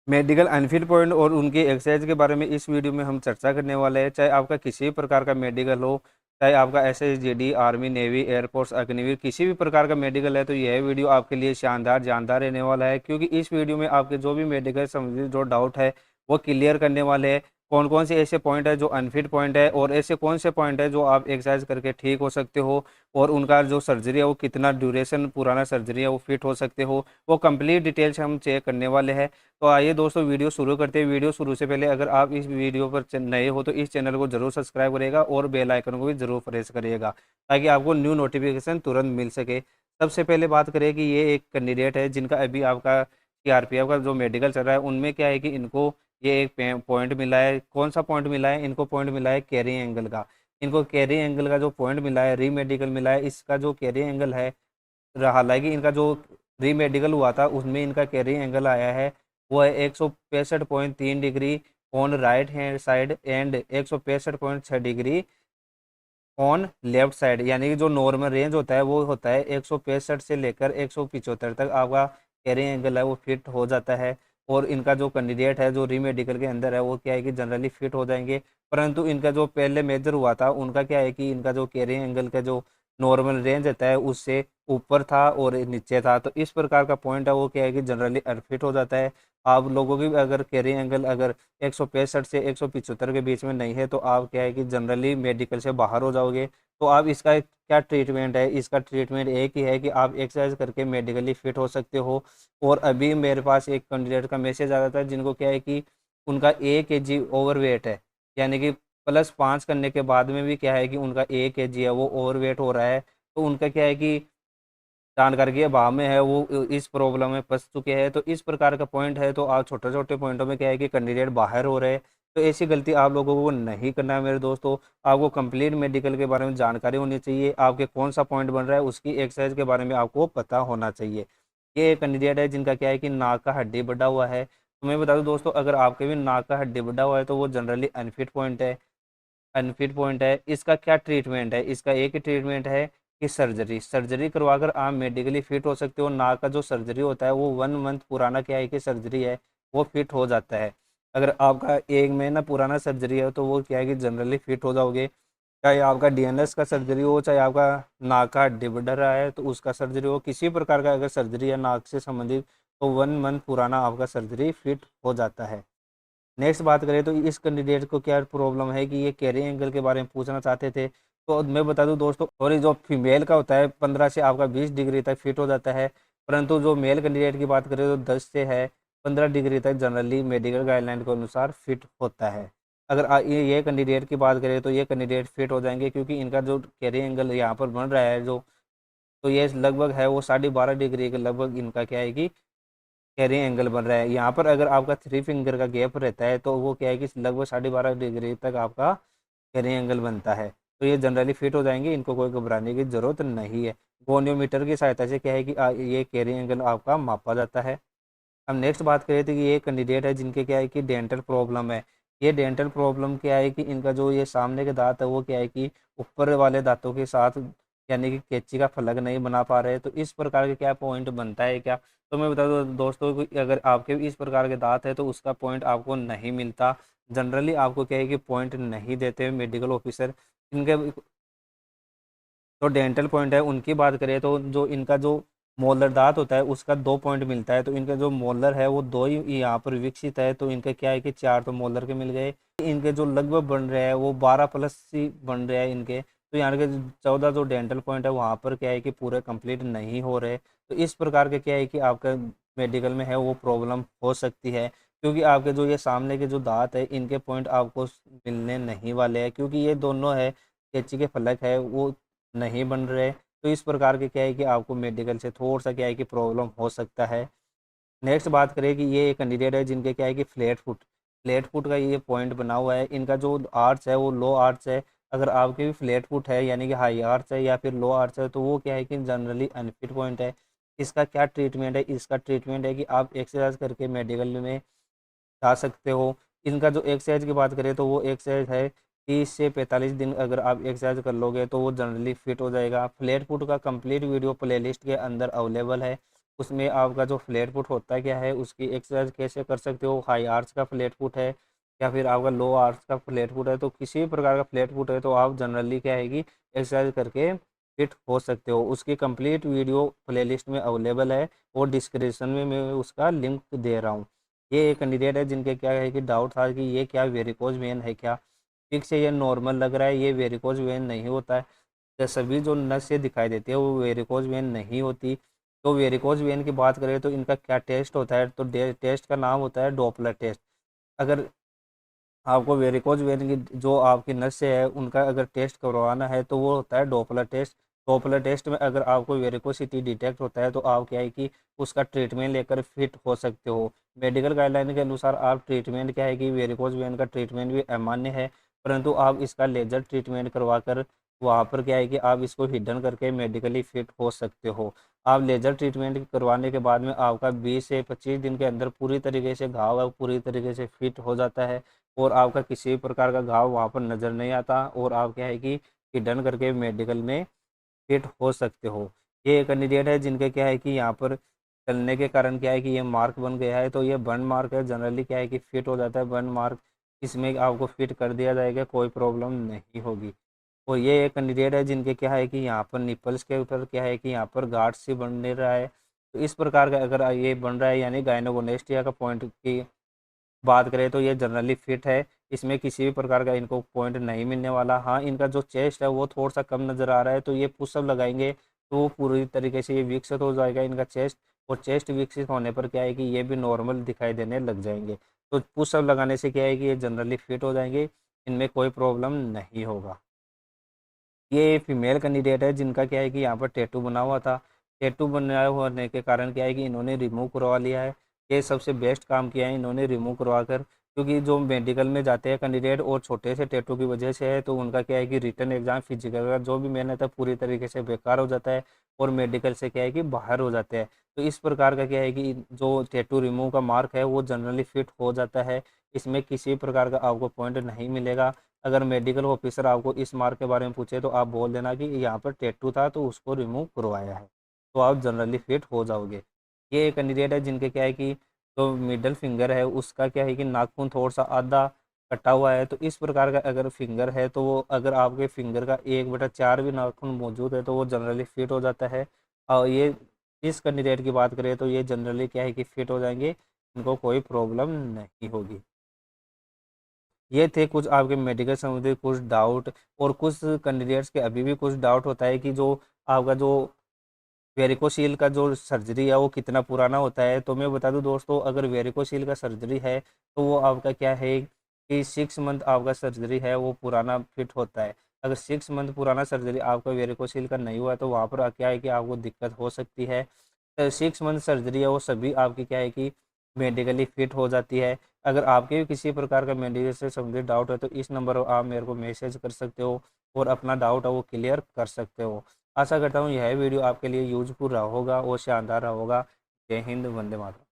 Medical unfit point और उनकी exercise के बारे में इस वीडियो में हम चर्चा करने वाले हैं। चाहे आपका किसी भी प्रकार का मेडिकल हो, चाहे आपका SSGD, army, navy, air force, Agniveer, किसी भी प्रकार का मेडिकल है, तो यह वीडियो आपके लिए शानदार जानदार रहने वाला है। क्योंकि इस वीडियो में आपके जो भी मेडिकल संबंधित जो डाउट है वो क्लियर करने वाले हैं। कौन कौन से ऐसे पॉइंट है जो अनफिट पॉइंट है, और ऐसे कौन से पॉइंट है जो आप एक्सरसाइज करके ठीक हो सकते हो, और उनका जो सर्जरी है वो कितना ड्यूरेशन पुराना सर्जरी है वो फिट हो सकते हो, वो कंप्लीट डिटेल से हम चेक करने वाले हैं। तो आइए दोस्तों वीडियो शुरू करते हैं। वीडियो शुरू से पहले अगर आप इस वीडियो पर नए हो तो इस चैनल को जरूर सब्सक्राइब करिएगा और बेल आइकन को भी जरूर प्रेस करिएगा, ताकि आपको न्यू नोटिफिकेशन तुरंत मिल सके। सबसे पहले बात करें कि ये एक कैंडिडेट है जिनका अभी आपका सीआरपीएफ का जो मेडिकल चल रहा है, उनमें क्या है कि इनको ये एक पॉइंट मिला है। कौन सा पॉइंट मिला है? इनको पॉइंट मिला है कैरिंग एंगल का। इनको कैरिंग एंगल का जो पॉइंट मिला है, री मेडिकल मिला है, इसका जो कैरिंग एंगल है, हालांकि इनका जो री मेडिकल हुआ था उसमें इनका कैरिंग एंगल आया है वो है 165.3 degree on right hand side and 165.6 degree on left side. यानी कि जो नॉर्मल रेंज होता है वो होता है 165 से लेकर 175 तक आपका कैरिंग एंगल है वो फिट हो जाता है। और इनका जो कैंडिडेट है जो री मेडिकल के अंदर है वो क्या है कि जनरली फिट हो जाएंगे। परंतु इनका जो पहले मेजर हुआ था उनका क्या है कि इनका जो कैरिंग एंगल का जो नॉर्मल रेंज रहता है उससे ऊपर था और नीचे था। तो इस प्रकार का पॉइंट है वो क्या है कि जनरली अनफिट हो जाता है। आप लोगों की भी अगर कैरिंग एंगल अगर 165 से 175 के बीच में नहीं है तो आप क्या है कि जनरली मेडिकल से बाहर हो जाओगे। तो आप इसका क्या ट्रीटमेंट है? इसका ट्रीटमेंट एक ही है कि आप एक्सरसाइज करके मेडिकली फिट हो सकते हो। और अभी मेरे पास एक कैंडिडेट का मैसेज आ रहा था जिनको क्या है कि उनका 1 kg ओवरवेट है, यानी कि +5 करने के बाद में भी क्या है कि उनका 1 kg है वो ओवरवेट हो रहा है। तो उनका क्या है कि जानकारी के अभाव में है वो इस प्रॉब्लम में फंस चुके हैं। तो इस प्रकार का पॉइंट है, तो आप छोटे छोटे पॉइंटों में क्या है कि कैंडिडेट बाहर हो रहे हैं। तो ऐसी गलती आप लोगों को नहीं करना है मेरे दोस्तों। आपको कंप्लीट मेडिकल के बारे में जानकारी होनी चाहिए, आपके कौन सा पॉइंट बन रहा है उसकी एक्सरसाइज के बारे में आपको पता होना चाहिए। ये एक कैंडिडेट है जिनका क्या है कि नाक का हड्डी बढ़ा हुआ है। तो मैं बता दूं दोस्तों, अगर आपके भी नाक का हड्डी बढ़ा हुआ है तो वो जनरली अनफिट पॉइंट है। अनफिट पॉइंट है, इसका क्या ट्रीटमेंट है? इसका एक ही ट्रीटमेंट है कि सर्जरी। सर्जरी करवाकर आप मेडिकली फिट हो सकते हो। नाक का जो सर्जरी होता है वो 1 मंथ पुराना क्या है कि सर्जरी है वो फिट हो जाता है। अगर आपका 1 महीना पुराना सर्जरी है तो वो क्या है कि जनरली फिट हो जाओगे। चाहे आपका डीएनएस का सर्जरी हो, चाहे आपका नाक का हड्डी बढ़ रहा है तो उसका सर्जरी हो, किसी प्रकार का अगर सर्जरी है नाक से संबंधित तो 1 मंथ पुराना आपका सर्जरी फिट हो जाता है। नेक्स्ट बात करें तो इस कैंडिडेट को क्या प्रॉब्लम है कि ये कैरिंग एंगल के बारे में पूछना चाहते थे। तो मैं बता दूं दोस्तों, और ये जो फीमेल का होता है 15 से आपका 20 डिग्री तक फिट हो जाता है। परंतु जो मेल कैंडिडेट की बात करें तो 10 से है 15 डिग्री तक जनरली मेडिकल गाइडलाइन के अनुसार फिट होता है। अगर ये कैंडिडेट की बात करें तो ये कैंडिडेट फिट हो जाएंगे, क्योंकि इनका जो कैरिंग एंगल यहाँ पर बन रहा है जो, तो ये लगभग है वो 12.5 डिग्री के लगभग इनका क्या है कि कैरिंग एंगल बन रहा है। यहाँ पर अगर आपका 3 फिंगर का गैप रहता है तो वो क्या है कि लगभग 12.5 डिग्री तक आपका कैरिंग एंगल बनता है। तो ये जनरली फिट हो जाएंगे, इनको कोई घबराने की जरूरत नहीं है। गोनियोमीटर की सहायता से क्या है कि ये कैरिंग एंगल आपका मापा जाता है। अब नेक्स्ट बात करें तो ये कैंडिडेट है जिनके क्या है कि डेंटल प्रॉब्लम है। ये डेंटल प्रॉब्लम क्या है कि इनका जो ये सामने के दांत है वो क्या है कि ऊपर वाले दांतों के साथ यानी कि कैंची का फलक नहीं बना पा रहे। तो इस प्रकार के क्या पॉइंट बनता है क्या? तो मैं बता दूं दोस्तों कि अगर आपके भी इस प्रकार के दांत है तो उसका पॉइंट आपको नहीं मिलता। जनरली आपको क्या है कि पॉइंट नहीं देते मेडिकल ऑफिसर। इनके जो डेंटल पॉइंट है उनकी बात करें तो जो इनका जो मोलर दांत होता है उसका 2 पॉइंट मिलता है। तो इनका जो मोलर है वो दो ही यहाँ पर विकसित है, तो इनका क्या है कि 4 तो मोलर के मिल गए। इनके जो लगभग बन रहे हैं वो 12+ ही बन रहे हैं इनके। तो यहाँ के 14 जो डेंटल पॉइंट है वहाँ पर क्या है कि पूरे कंप्लीट नहीं हो रहे। तो इस प्रकार के क्या है कि आपका मेडिकल में है वो प्रॉब्लम हो सकती है, क्योंकि आपके जो ये सामने के जो दांत है इनके पॉइंट आपको मिलने नहीं वाले हैं, क्योंकि ये दोनों है कैंची के फलक है वो नहीं बन रहे। तो इस प्रकार के क्या है कि आपको मेडिकल से थोड़ा सा क्या है कि प्रॉब्लम हो सकता है। नेक्स्ट बात करें कि ये कैंडिडेट है जिनके क्या है कि फ्लैट फुट का ये पॉइंट बना हुआ है। इनका जो आर्च है वो लो आर्च है। अगर आपके भी फ्लैट फुट है यानी कि हाई आर्च है या फिर लो आर्च है तो वो क्या है कि जनरली अनफिट पॉइंट है। इसका क्या ट्रीटमेंट है? इसका ट्रीटमेंट है कि आप एक्सरसाइज करके मेडिकल में जा सकते हो। इनका जो एक्सरसाइज की बात करें तो वो एक्सरसाइज है 30 से 45 दिन अगर आप एक्सरसाइज कर लोगे तो वो जनरली फिट हो जाएगा। फ्लैट फुट का कंप्लीट वीडियो प्लेलिस्ट के अंदर अवेलेबल है, उसमें आपका जो फ्लैट फुट होता है क्या है, उसकी एक्सरसाइज कैसे कर सकते हो, हाई आर्च का फ्लैट फुट है या फिर आपका लो आर्च का फ्लैट फुट है, तो किसी भी प्रकार का फ्लैट फुट है तो आप जनरली क्या है कि एक्सरसाइज करके फिट हो सकते हो। उसकी कंप्लीट वीडियो प्लेलिस्ट में अवेलेबल है और डिस्क्रिप्शन में मैं उसका लिंक दे रहा हूँ। ये एक कैंडिडेट है जिनके क्या है कि डाउट था कि ये क्या वेरिकोज वेन है क्या, ठीक से ये नॉर्मल लग रहा है, ये वेरिकोज वेन नहीं होता है। तो सभी जो नस ये दिखाई देती है वो वेरिकोज वेन नहीं होती। तो वेरिकोज वेन की बात करें तो इनका क्या टेस्ट होता है, तो टेस्ट का नाम होता है डॉपलर टेस्ट। अगर आपको वेरिकोज वेन की जो आपकी नस से है उनका अगर टेस्ट करवाना है तो वो होता है डॉपलर टेस्ट। डॉपलर टेस्ट में अगर आपको वेरिकोसिटी डिटेक्ट होता है तो आप क्या है कि उसका ट्रीटमेंट लेकर फिट हो सकते हो। मेडिकल गाइडलाइन के अनुसार आप ट्रीटमेंट क्या है कि वेरिकोज वेन का ट्रीटमेंट भी अमान्य है, परंतु आप इसका लेजर ट्रीटमेंट करवा कर वहाँ पर क्या है कि आप इसको हिडन करके मेडिकली फिट हो सकते हो। आप लेजर ट्रीटमेंट करवाने के बाद में आपका 20 से 25 दिन के अंदर पूरी तरीके से घाव है पूरी तरीके से फिट हो जाता है और आपका किसी भी प्रकार का घाव वहाँ पर नज़र नहीं आता और आप क्या है कि हिडन करके मेडिकल में फिट हो सकते हो। ये एक कैंडिडेट है जिनके क्या है कि यहाँ पर चलने के कारण क्या है कि ये मार्क बन गया है, तो ये बर्न मार्क है, जनरली क्या है कि फिट हो जाता है बर्न मार्क, इसमें आपको फिट कर दिया जाएगा, कोई प्रॉब्लम नहीं होगी। और ये एक कैंडिडेट है जिनके क्या है कि यहाँ पर निपल्स के ऊपर क्या है कि यहाँ पर गार्ड से बन रहा है, तो इस प्रकार का अगर ये बन रहा है यानी गायनोगोनेस्टिया का पॉइंट की बात करें तो ये जनरली फिट है, इसमें किसी भी प्रकार का इनको पॉइंट नहीं मिलने वाला। हाँ, इनका जो चेस्ट है वो थोड़ा सा कम नज़र आ रहा है, तो ये पुशअप लगाएंगे तो वो पूरी तरीके से ये विकसित हो जाएगा इनका चेस्ट, और चेस्ट विकसित होने पर क्या है कि ये भी नॉर्मल दिखाई देने लग जाएंगे। तो पुशअप लगाने से क्या है कि ये जनरली फिट हो जाएंगे, इनमें कोई प्रॉब्लम नहीं होगा। ये फीमेल कैंडिडेट है जिनका क्या है कि यहाँ पर टैटू बना हुआ था, टैटू बनाया होने के कारण क्या है कि इन्होंने रिमूव करवा लिया है। ये सबसे बेस्ट काम किया है इन्होंने रिमूव करवा कर, क्योंकि जो मेडिकल में जाते हैं कैंडिडेट और छोटे से टैटू की वजह से है तो उनका क्या है कि रिटर्न एग्जाम फिजिकल का जो भी मेहनत है पूरी तरीके से बेकार हो जाता है और मेडिकल से क्या है कि बाहर हो जाते हैं। तो इस प्रकार का क्या है कि जो टैटू रिमूव का मार्क है वो जनरली फिट हो जाता है, इसमें किसी प्रकार का आपको पॉइंट नहीं मिलेगा। अगर मेडिकल ऑफिसर आपको इस मार्क के बारे में पूछे तो आप बोल देना कि यहाँ पर टैटू था तो उसको रिमूव करवाया है, तो आप जनरली फिट हो जाओगे। ये एक कैंडिडेट है जिनके क्या है कि जो मिडल फिंगर है उसका क्या है कि नाखून थोड़ा सा आधा कटा हुआ है, तो इस प्रकार का अगर फिंगर है तो वो अगर आपके फिंगर का 1/4 भी नाखून मौजूद है तो वो जनरली फिट हो जाता है। और ये इस कैंडिडेट की बात करें तो ये जनरली क्या है कि फिट हो जाएंगे, इनको कोई प्रॉब्लम नहीं होगी। ये थे कुछ आपके मेडिकल संबंधी कुछ डाउट, और कुछ कैंडिडेट्स के अभी भी कुछ डाउट होता है कि जो आपका जो वेरिकोसील का जो सर्जरी है वो कितना पुराना होता है। तो मैं बता दूं दोस्तों, अगर वेरिकोसील का सर्जरी है तो वो आपका क्या है कि 6 मंथ आपका सर्जरी है वो पुराना फिट होता है। अगर 6 मंथ पुराना सर्जरी आपका वेरिकोसील का नहीं हुआ है तो वहाँ पर क्या है कि आपको दिक्कत हो सकती है। 6 मंथ सर्जरी है वो सभी आपकी क्या है कि मेडिकली फिट हो जाती है। अगर आपके भी किसी प्रकार का मेडिकल से संबंधित डाउट है तो इस नंबर पर आप मेरे को मैसेज कर सकते हो और अपना डाउट है वो क्लियर कर सकते हो। आशा करता हूँ यह वीडियो आपके लिए यूजफुल रहा होगा और शानदार रहा होगा। जय हिंद, वंदे मातरम।